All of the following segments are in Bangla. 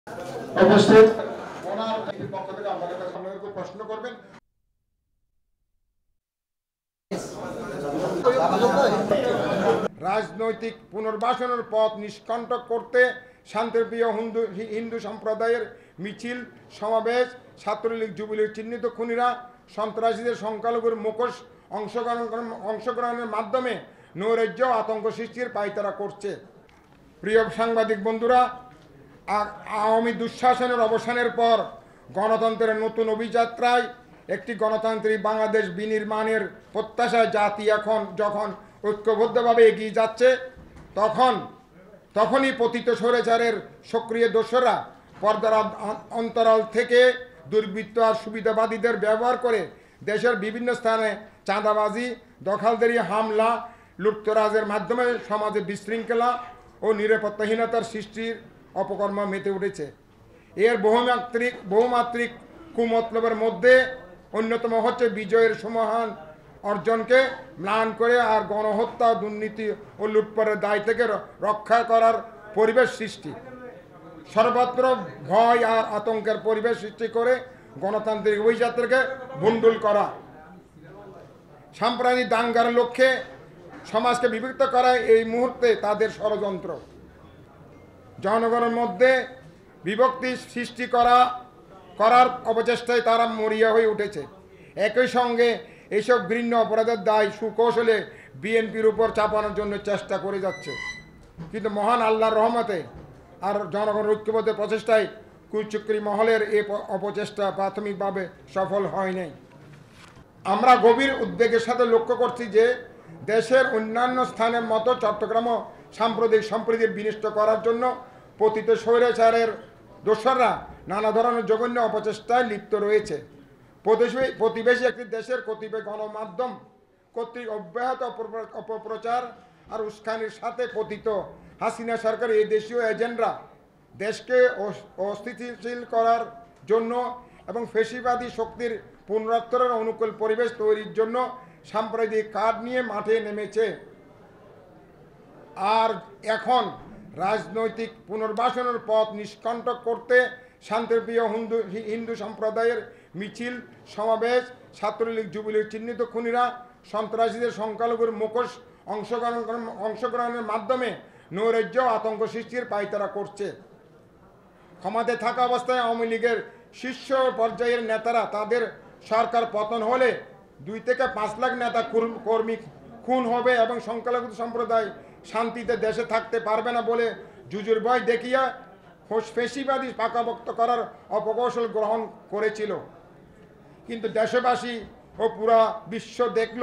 উপস্থিত ওনার পক্ষ থেকে আপনাদের কাছে আপনাদের প্রশ্ন করবেন। রাজনৈতিক পুনর্বাসনের পথ নিষ্কণ্টক করতে শান্তিপ্রিয় হিন্দু সম্প্রদায়ের মিছিল, সমাবেশ, ছাত্রলীগ, যুবলীগ চিহ্নিত খুনিরা সন্ত্রাসীদের সংখ্যালঘুর মুখোশ অংশগ্রহণের মাধ্যমে নৈরাজ্য আতঙ্ক সৃষ্টির পায়তারা করছে। প্রিয় সাংবাদিক বন্ধুরা, আওয়ামী দুঃশাসনের অবসানের পর গণতন্ত্রের নতুন অভিযাত্রায় একটি গণতান্ত্রিক বাংলাদেশ বিনির্মাণের প্রত্যাশায় জাতি এখন যখন ঐক্যবদ্ধভাবে এগিয়ে যাচ্ছে, তখনই পতিত স্বৈরাচারের সক্রিয় দোসররা পর্দার অন্তরাল থেকে দুর্বৃত্ত আর সুবিধাবাদীদের ব্যবহার করে দেশের বিভিন্ন স্থানে চাঁদাবাজি, দখলদারি, হামলা, লুটতরাজের মাধ্যমে সমাজে বিশৃঙ্খলা ও নিরাপত্তাহীনতার সৃষ্টির অপকর্ম মেতে উঠেছে। এর বহুমাত্রিক কুমতলবের মধ্যে অন্যতম হচ্ছে বিজয়ের সমহান অর্জনকে ম্লান করে আর গণহত্যা, দুর্নীতি ও লুটপাটের দায় থেকে রক্ষা করার পরিবেশ সৃষ্টি, সর্বত্র ভয় আর আতঙ্কের পরিবেশ সৃষ্টি করে গণতান্ত্রিক অভিযাত্রাকে ভণ্ডুল করা, সাম্প্রদায়িক দাঙ্গার লক্ষ্যে সমাজকে বিভক্ত করা এই মুহূর্তে তাদের ষড়যন্ত্র। জনগণের মধ্যে বিভক্তি সৃষ্টি করার অপচেষ্টায় তারা মরিয়া হয়ে উঠেছে। একই সঙ্গে এইসব ঘৃণ্য অপরাধের দায় সুকৌশলে বিএনপির উপর চাপানোর জন্য চেষ্টা করে যাচ্ছে। কিন্তু মহান আল্লাহর রহমতে আর জনগণের ঐক্যবদ্ধ প্রচেষ্টায় কুচক্রী মহলের এই অপচেষ্টা প্রাথমিকভাবে সফল হয় নাই। আমরা গভীর উদ্বেগের সাথে লক্ষ্য করছি যে দেশের অন্যান্য স্থানের মতো চট্টগ্রামও সাম্প্রদায়িক সম্প্রীতির বিনষ্ট করার জন্য পতিত স্বৈরাচারের দোসররা নানা ধরনের জঘন্য অপচেষ্টায় লিপ্ত রয়েছে। প্রতিবেশী একটি দেশের কতিপয় গণমাধ্যম কর্তৃক অব্যাহত অপপ্রচার আর উস্কানির সাথে পতিত হাসিনা সরকার এই দেশীয় এজেন্টরা দেশকে অস্থিতিশীল করার জন্য এবং ফ্যাসিবাদী শক্তির পুনরুত্থানের অনুকূল পরিবেশ তৈরির জন্য সাম্প্রদায়িক কার্ড নিয়ে মাঠে নেমেছে। আর এখন রাজনৈতিক পুনর্বাসনের পথ নিষ্কণ্টক করতে শান্তিপ্রিয় হিন্দু সম্প্রদায়ের মিছিল, সমাবেশ, ছাত্রলীগ, যুবলীগ চিহ্নিত খুনিরা সন্ত্রাসীদের সংখ্যালঘুর মুখোশ অংশগ্রহণের মাধ্যমে নৈরাজ্য আতঙ্ক সৃষ্টির পায়তারা করছে। ক্ষমতায় থাকা অবস্থায় আওয়ামী লীগের শীর্ষ পর্যায়ের নেতারা তাদের সরকার পতন হলে 2 থেকে 5 লাখ নেতা কর্মী খুন হবে এবং সংখ্যালঘু সম্প্রদায় শান্তিতে দেশে থাকতে পারবে না বলে জুজুর ভয় দেখিয়া ফ্যাসিবাদী পাকাভক্ত করার অপকৌশল গ্রহণ করেছিল। কিন্তু দেশবাসী ও পুরা বিশ্ব দেখল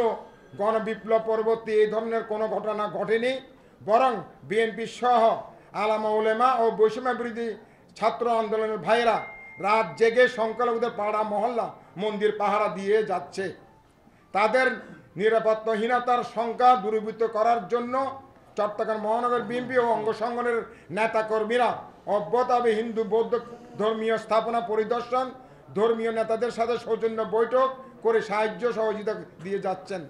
গণবিপ্লব পরবর্তী এই ধরনের কোনো ঘটনা ঘটেনি, বরং বিএনপি সহ আলেম ওলামা ও বৈষম্য বিরোধী ছাত্র আন্দোলনের ভাইয়েরা রাত জেগে সংখ্যালঘুদের পাড়া, মহল্লা, মন্দির পাহারা দিয়ে যাচ্ছে। তাদের নিরাপত্তাহীনতার সংখ্যা দূরীভূত করার জন্য চট্টগ্রাম মহানগর বিএনপি ও অঙ্গসংগঠনের নেতাকর্মীরা অব্যাহতভাবে হিন্দু বৌদ্ধ ধর্মীয় স্থাপনা পরিদর্শন, ধর্মীয় নেতাদের সাথে সৌজন্য বৈঠক করে সাহায্য সহযোগিতা দিয়ে যাচ্ছেন।